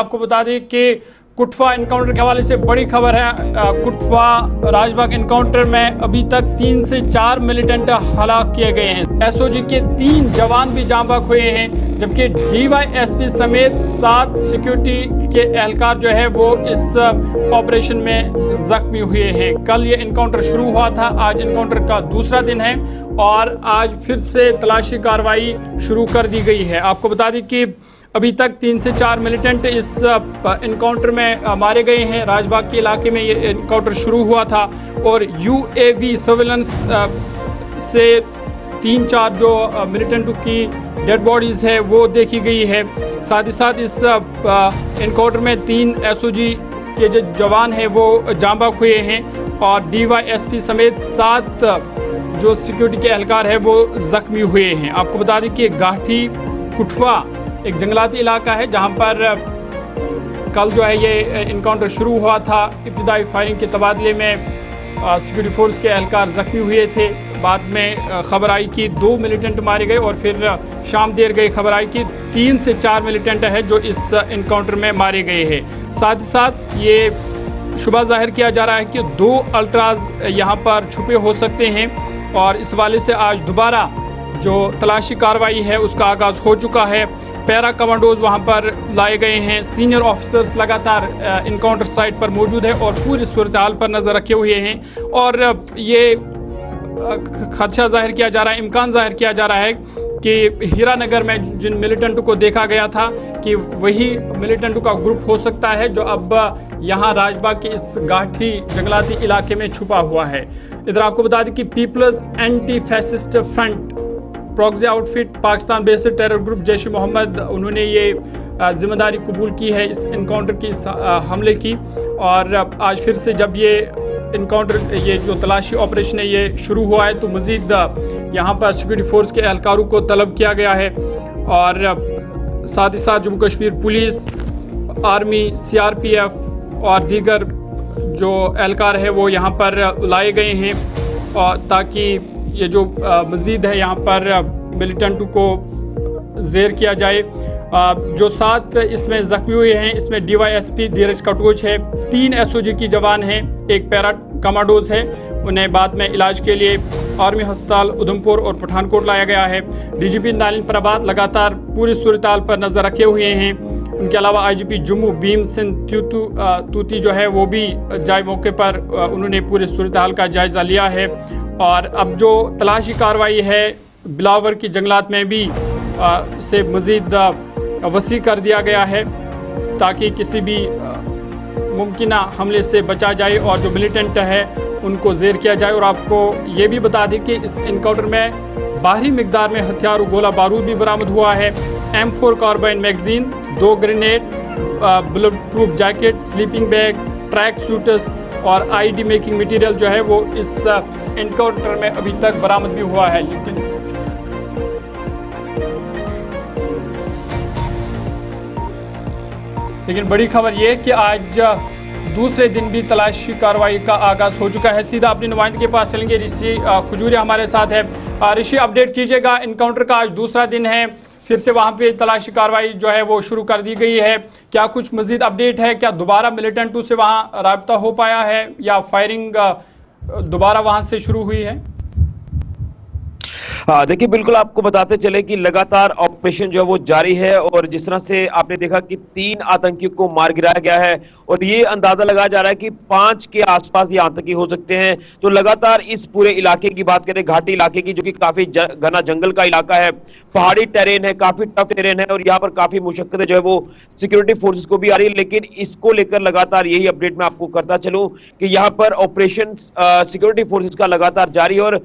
आपको बता दें कि कुटवा एनकाउंटर के हवाले से बड़ी खबर है। कुटवा राजबाग एनकाउंटर में अभी तक 3 से 4 मिलिटेंट हलाक किए गए हैं। एसओजी के 3 जवान भी जाँ बहक हुए हैं, जबकि डीवाईएसपी समेत 7 सिक्योरिटी के एहलकार जो है वो इस ऑपरेशन में जख्मी हुए हैं। कल ये एनकाउंटर शुरू हुआ था, आज एनकाउंटर का दूसरा दिन है और आज फिर से तलाशी कार्रवाई शुरू कर दी गई है। आपको बता दें कि अभी तक 3 से 4 मिलिटेंट इस एनकाउंटर में मारे गए हैं। राजबाग के इलाके में ये एनकाउंटर शुरू हुआ था और यूएवी सर्वेलेंस से 3-4 जो मिलिटेंटों की डेड बॉडीज़ है वो देखी गई है। साथ ही साथ इस एनकाउंटर में 3 एसओजी के जो जवान हैं वो जाँ बहक हुए हैं और डीवाईएसपी समेत 7 जो सिक्योरिटी के एहलकार है वो जख्मी हुए हैं। आपको बता दें कि गाठी कुटवा एक जंगलाती इलाका है जहां पर कल जो है ये इनकाउंटर शुरू हुआ था। इब्तिदाई फायरिंग के तबादले में सिक्योरिटी फोर्स के एहलकार ज़ख्मी हुए थे। बाद में खबर आई कि 2 मिलिटेंट मारे गए और फिर शाम देर गई खबर आई कि 3 से 4 मिलिटेंट है जो इस इनकाउंटर में मारे गए हैं। साथ ही साथ ये शुबा जाहिर किया जा रहा है कि 2 अल्ट्राज यहाँ पर छुपे हो सकते हैं और इस वाले से आज दोबारा जो तलाशी कार्रवाई है उसका आगाज़ हो चुका है। पैरा कमांडोज वहां पर लाए गए हैं। सीनियर ऑफिसर्स लगातार इनकाउंटर साइट पर मौजूद है और पूरी सूरत हाल पर नज़र रखे हुए हैं और ये खदशा जाहिर किया जा रहा है, इम्कान जाहिर किया जा रहा है कि हीरानगर में जिन मिलिटेंटों को देखा गया था कि वही मिलिटेंटों का ग्रुप हो सकता है जो अब यहाँ राजबाग के इस गाठी जंगलाती इलाके में छुपा हुआ है। इधर आपको बता दें कि people's anti fascist front proxy outfit Pakistan based terror group Jaish e Mohammed, उन्होंने ये जिम्मेदारी कबूल की है इस इनकाउंटर की, इस हमले की। और आज फिर से जब ये इनकाउंटर, ये जो तलाशी ऑपरेशन है ये शुरू हुआ है तो मज़ीद यहाँ पर सिक्योरिटी फोर्स के एहलकारों को तलब किया गया है और साथ ही साथ Jammu Kashmir police, army, CRPF और दीगर जो एहलकार है वो यहाँ पर लाए गए हैं और ताकि ये जो मज़ीद है यहाँ पर मिलिटेंटों को ज़ेर किया जाए। जो 7 इसमें ज़ख्मी हुए हैं इसमें डीवाईएसपी धीरज कटोच है, 3 एसओजी की जवान हैं, 1 पैरा कमांडोज है। उन्हें बाद में इलाज के लिए आर्मी अस्पताल उधमपुर और पठानकोट लाया गया है। डीजीपी नालिन प्रभात लगातार पूरी सूरत हाल पर नज़र रखे हुए हैं। उनके अलावा आईजीपी जम्मू भीम सिंह तूती जो है वो भी जाए मौके पर उन्होंने पूरी सूरत हाल का जायज़ा लिया है। और अब जो तलाशी कार्रवाई है बिलावर की जंगलात में भी से मज़ीद वसी कर दिया गया है ताकि किसी भी मुमकिन हमले से बचा जाए और जो मिलिटेंट है उनको ज़ेर किया जाए। और आपको ये भी बता दें कि इस इनकाउंटर में भारी मिकदार में हथियार और गोला बारूद भी बरामद हुआ है। M4 carbine magazine, 2 grenade, bulletproof jacket, sleeping bag, tracksuits और आईडी मेकिंग मटेरियल जो है वो इस एनकाउंटर में अभी तक बरामद भी हुआ है। लेकिन बड़ी खबर ये कि आज दूसरे दिन भी तलाशी कार्रवाई का आगाज हो चुका है। सीधा अपने नुमाइंदे के पास चलेंगे, ऋषि खजूरिया हमारे साथ है। ऋषि, अपडेट कीजिएगा, इनकाउंटर का आज दूसरा दिन है, फिर से वहाँ पे तलाशी कार्रवाई जो है वो शुरू कर दी गई है। क्या कुछ मजीद अपडेट है? क्या दोबारा मिलिटेंटों से वहाँ राब्ता हो पाया है या फायरिंग दोबारा वहाँ से शुरू हुई है? देखिए, बिल्कुल आपको बताते चले कि लगातार ऑपरेशन जो है वो जारी है और जिस तरह से आपने देखा कि 3 आतंकियों को मार गिराया गया है और ये अंदाजा लगाया जा रहा है कि 5 के आसपास ये आतंकी हो सकते हैं। तो लगातार इस पूरे इलाके की बात करें, घाटी इलाके की, जो कि काफी घना जंगल का इलाका है, पहाड़ी टेरेन है, काफी टफ टेरेन है और यहाँ पर काफी मुशक्कतें जो है वो सिक्योरिटी फोर्सेस को भी आ रही है। लेकिन इसको लेकर लगातार यही अपडेट मैं आपको करता चलूं कि यहाँ पर ऑपरेशन सिक्योरिटी फोर्सेस का लगातार जारी है और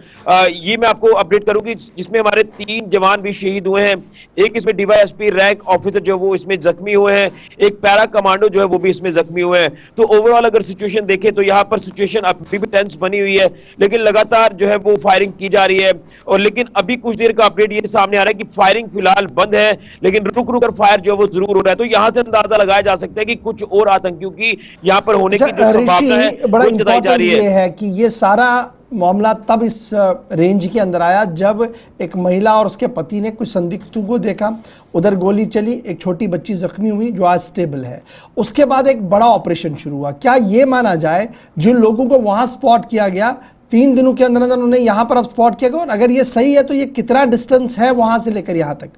ये मैं आपको अपडेट करूंगी जिसमें हमारे 3 जवान भी शहीद हुए हैं। एक इसमें डीवाईएसपी रैंक ऑफिसर जो वो इसमें जख्मी हुए हैं, एक पैरा कमांडो जो है वो भी इसमें जख्मी हुए हैं। तो ओवरऑल अगर सिचुएशन देखें तो यहाँ पर सिचुएशन अभी भी टेंस बनी हुई है, लेकिन लगातार जो है वो फायरिंग की जा रही है। और लेकिन अभी कुछ देर का अपडेट ये सामने आ रहा है कि फायरिंग फिलहाल बंद है, लेकिन रुक रुक कर फायर जो है वो जरूर हो रहा है। तो यहाँ से अंदाजा लगाया जा सकता है कि कुछ और आतंकियों की यहाँ पर होने की जो संभावना है वो जताई जा रही है कि ये सारा मामला तब इस रेंज के अंदर आया जब एक महिला और उसके पति ने कुछ संदिग्धों को देखा, उधर गोली चली, एक छोटी बच्ची जख्मी हुई जो आज स्टेबल है। उसके बाद एक बड़ा ऑपरेशन शुरू हुआ। क्या ये माना जाए जिन लोगों को वहां स्पॉट किया गया 3 दिनों के अंदर अंदर उन्हें यहां पर अब स्पॉट किया गया, और अगर ये सही है तो ये कितना डिस्टेंस है वहां से लेकर यहां तक?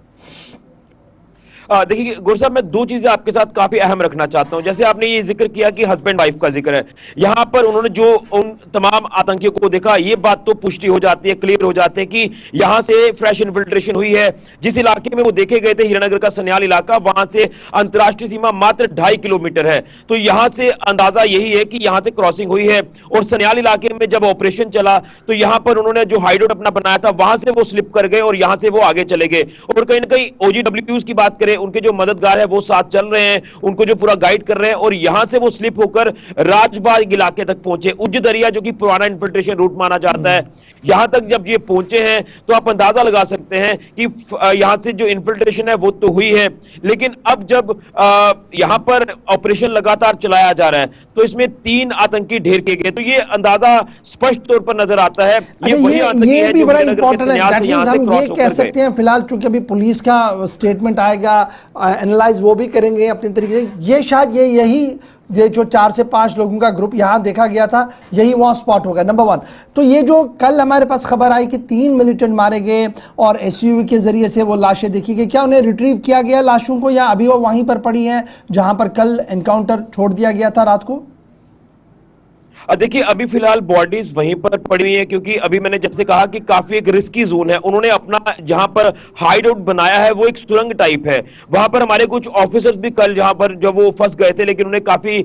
देखिए गुरु साहब, मैं 2 चीजें आपके साथ काफी अहम रखना चाहता हूं। जैसे आपने ये जिक्र किया कि हस्बैंड वाइफ का जिक्र है, यहां पर उन्होंने जो उन तमाम आतंकियों को देखा, ये बात तो पुष्टि हो जाती है, क्लियर हो जाते हैं कि यहां से फ्रेश इन्फिल्ट्रेशन हुई है। जिस इलाके में वो देखे गए थे, हीरानगर का सन्याल इलाका, वहां से अंतरराष्ट्रीय सीमा मात्र 2.5 किलोमीटर है। तो यहां से अंदाजा यही है कि यहां से क्रॉसिंग हुई है। और सन्याल इलाके में जब ऑपरेशन चला तो यहां पर उन्होंने जो हाइडआउट अपना बनाया था, वहां से वो स्लिप कर गए और यहां से वो आगे चले गए। और कहीं ना कहीं OGWs की बात करें, उनके जो मददगार है वो साथ चल रहे हैं, उनको जो पूरा गाइड कर रहे हैं, और यहां से वो स्लिप होकर राजबाग इलाके तक पहुंचे। उज्ज दरिया जो कि पुराना इन्फिल्ट्रेशन रूट माना जाता है, यहां तक जब ये पहुंचे हैं तो आप अंदाजा लगा सकते हैं कि यहां से जो इन्फिल्ट्रेशन है वो तो हुई है। लेकिन अब जब यहां पर ऑपरेशन लगातार चलाया जा रहा है तो इसमें 3 आतंकी ढेर किए गए, तो ये अंदाजा स्पष्ट तौर पर नजर आता है ये वही आतंकी है भी जो बड़ा हीरानगर के इंपॉर्टेंट है। सन्याल से यहां से हम क्रॉस ये होकर कह गए। सकते हैं फिलहाल, चूंकि अभी पुलिस का स्टेटमेंट आएगा, एनालाइज वो भी करेंगे अपने तरीके से, ये शायद ये जो 4 से 5 लोगों का ग्रुप यहां देखा गया था, यही वहां स्पॉट होगा, नंबर 1। तो ये जो कल हमारे पास खबर आई कि 3 मिलिटेंट मारे गए और SUV के जरिए से वो लाशें देखी गई, क्या उन्हें रिट्रीव किया गया लाशों को, या अभी वो वहीं पर पड़ी हैं जहां पर कल एनकाउंटर छोड़ दिया गया था रात को? देखिए अभी फिलहाल बॉडीज वहीं पर पड़ी हुई है, क्योंकि अभी मैंने जैसे कहा कि काफी एक रिस्की जोन है। उन्होंने अपना जहां पर हाइड आउट बनाया है वो एक सुरंग टाइप है। वहां पर हमारे कुछ ऑफिसर्स भी कल जहां पर जब वो फंस गए थे, लेकिन उन्हें काफी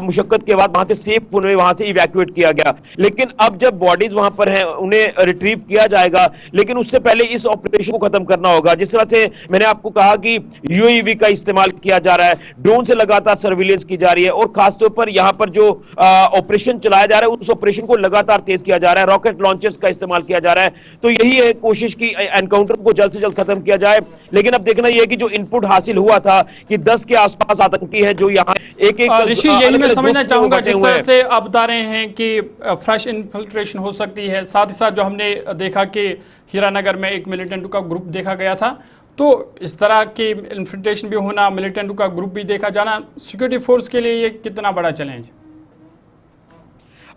मुशक्कत के बाद वहां से सेफ उन्हें वहां से इवैक्यूएट किया गया। लेकिन अब जब बॉडीज वहां पर हैं उन्हें रिट्रीव किया जाएगा, लेकिन उससे पहले इस ऑपरेशन को खत्म करना होगा। जिस तरह से मैंने आपको कहा कि UAV का इस्तेमाल किया जा रहा है, ड्रोन से लगातार सर्विलेंस की जा रही है, और खासतौर पर यहां पर जो ऑपरेशन चलाया जा रहा है उस ऑपरेशन को लगातार तेज किया जा रहा है, रॉकेट लॉन्चर्स का इस्तेमाल किया जा रहा है। तो यही है कोशिश की एनकाउंटर को जल्द से जल्द खत्म किया जाए। लेकिन अब देखना यह है कि जो इनपुट हासिल हुआ था कि 10 के आसपास आतंकी है जो यहाँ एक ऋषि, यही मैं समझना चाहूंगा, जिस तरह से आप बता रहे हैं कि फ्रेश इन्फिल्ट्रेशन हो सकती है, साथ ही साथ जो हमने देखा कि हीरानगर में एक मिलिटेंट का ग्रुप देखा गया था, तो इस तरह के इन्फिल्ट्रेशन भी होना, मिलिटेंट का ग्रुप भी देखा जाना, सिक्योरिटी फोर्स के लिए ये कितना बड़ा चैलेंज?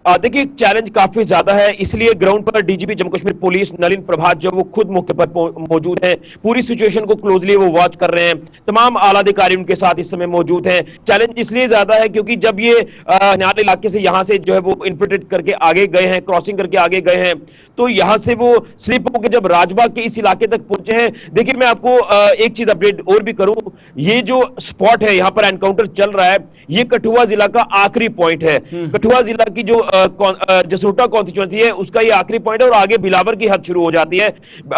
देखिए चैलेंज काफी ज्यादा है, इसलिए ग्राउंड पर DGP जम्मू कश्मीर पुलिस नलिन प्रभात जो वो खुद मौके पर मौजूद है, पूरी सिचुएशन को क्लोजली वो वॉच कर रहे हैं। तमाम आला अधिकारी उनके साथ इस समय मौजूद हैं। चैलेंज इसलिए ज्यादा है क्योंकि जब ये सन्याल इलाके से यहां से जो है वो इन्फिल्ट्रेट करके आगे गए हैं, क्रॉसिंग करके आगे गए हैं, तो यहां से वो स्लिप होकर जब राजबाग के इस इलाके तक पहुंचे हैं। देखिए मैं आपको एक चीज अपडेट और भी करूं, ये जो स्पॉट है यहां पर एनकाउंटर चल रहा है, ये कठुआ जिला का आखिरी पॉइंट है। कठुआ जिला की जो जसोटा कॉन्स्टिट्यूएंसी है उसका ये आखिरी पॉइंट है, और आगे बिलावर की हद शुरू हो जाती है,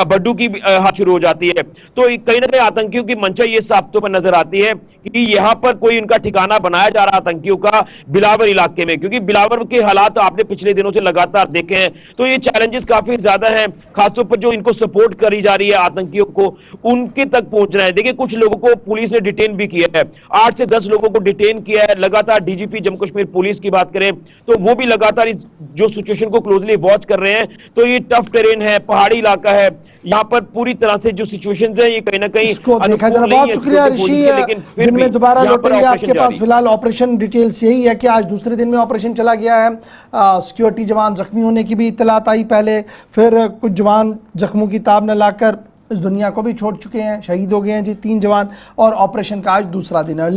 बड्डू की हद शुरू हो जाती है। तो कहीं ना कहीं आतंकियों की मंशा ये साफ तौर पर नजर आती है कि यहां पर कोई इनका ठिकाना बनाया जा रहा आतंकियों का बिलावर इलाके में, क्योंकि बिलावर के हालात आपने पिछले दिनों से लगातार देखे हैं। तो ये चैलेंजेस काफी ज्यादा है, खासतौर पर जो इनको सपोर्ट करी जा रही है आतंकियों को, उनके तक पहुंचना है। देखिए कुछ लोगों को पुलिस ने डिटेन भी किया है, 8 से 10 लोगों को डिटेन किया है लगातार। DGP जम्मू कश्मीर पुलिस की बात करें तो वो भी लगातार इस जो सिचुएशन को क्लोजली वॉच कर रहे हैं। तो ये टफ टेरेन है, पहाड़ी इलाका है, यहाँ पर पूरी तरह से जो सिचुएशन है ये कहीं ना कहीं इसको देखा जा रहा है। बहुत शुक्रिया ऋषि, दिन में दोबारा लौटेंगे आपके पास। फिलहाल ऑपरेशन डिटेल्स यही है कि आज दूसरे दिन में ऑपरेशन चला गया है, सिक्योरिटी जवान जख्मी होने की भी इत्तलात आई पहले, फिर कुछ जवान जख्मों की ताब न लाकर इस दुनिया को भी छोड़ चुके हैं, शहीद हो गए हैं जी 3 जवान, और ऑपरेशन का आज दूसरा दिन है।